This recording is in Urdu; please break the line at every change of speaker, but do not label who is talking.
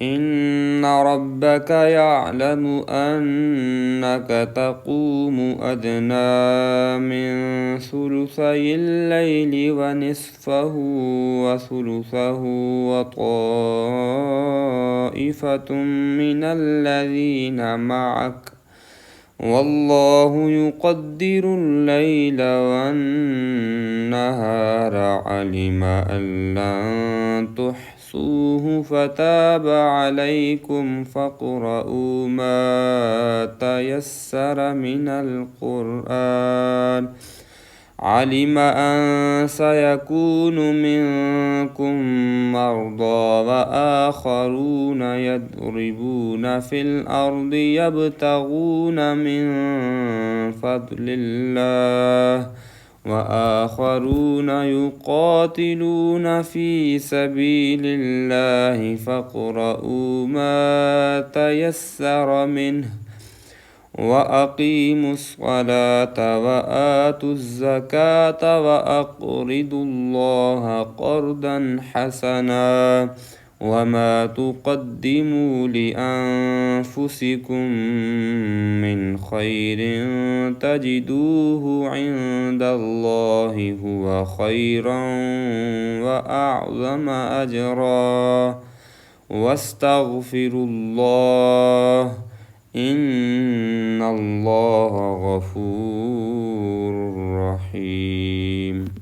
إن ربك يعلم أنك تقوم أدنى من ثلثي الليل ونصفه وثلثه وطائفة من الذين معك والله يقدر الليل والنهار علم أن لن تحصوه فتاب عليكم فاقرؤوا ما تيسر من القرآن علم أن سيكون منكم مرضى وآخرون يضربون في الأرض يبتغون من فضل الله وآخرون يقاتلون في سبيل الله فاقرؤوا ما تيسر منه وأقيموا الصلاة وآتوا الزكاة وأقرضوا الله قرضا حسنا وما تقدموا لأنفسكم من خير تجدوه عند الله هو خيرا وأعظم أجرا واستغفروا الله إن الله غفور رحيم.